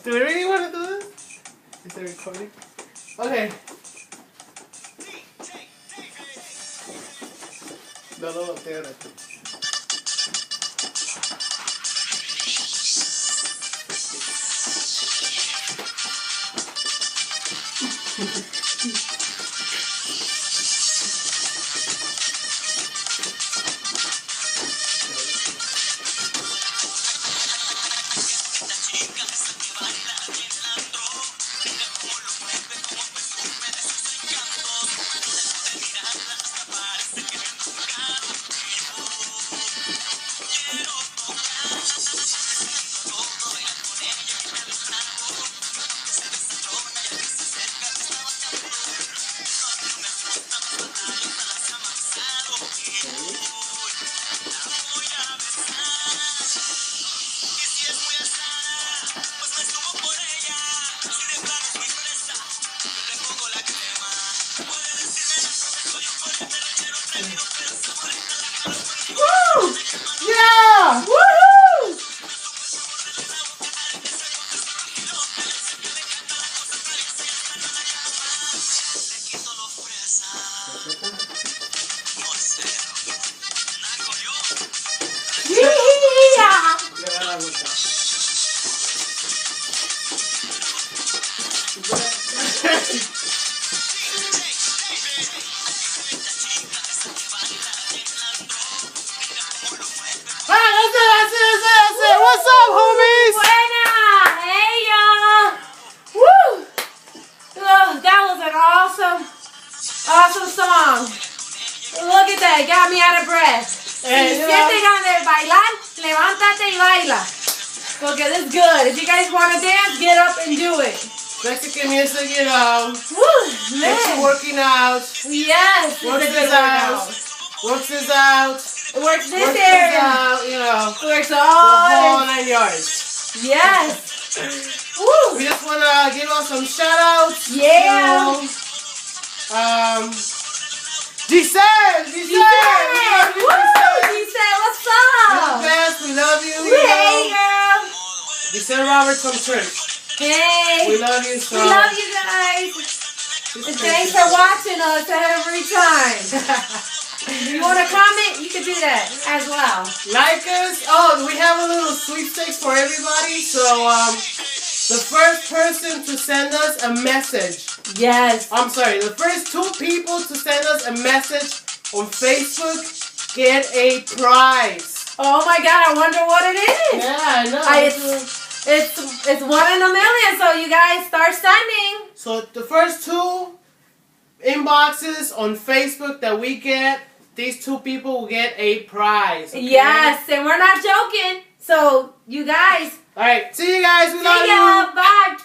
Do we really want to do this? Is it recording? Okay. No, voltear. Woo! Yeah! Woohoo! That's it. What's up, homies? Buena! Hey, y'all! Woo! Oh, that was an awesome song. Look at that, got me out of breath. Hey, Si sienten ganas de bailar, levántate y baila. Because it's good. If you guys want to dance, get up and do it. Mexican music, you know. Woo! Gets you Man. working out. Yes, Works it's a good this out. workout. Works this out. It works this Works this area. out, you know. Works The whole all. 9 yards. Yes. Woo! We just want to give out some shout outs. Yeah. Giselle! Woo! She said, what's You're the up? best. We love you. Hey, girl. Giselle Roberts from church. Hey. We love you so. We love you guys. And thanks for watching us every time. If you want to comment, you can do that as well. Like us. Oh, we have a little sweepstakes for everybody. So, the first person to send us a message. Yes. I'm sorry. The first 2 people to send us a message on Facebook get a prize. Oh my God, I wonder what it is. Yeah, I know. It's 1 in a million, so you guys start sending. So the first 2 inboxes on Facebook that we get, these 2 people will get a prize. Okay? Yes, and we're not joking. So you guys. All right. See you guys. We love See you. ya. Bye.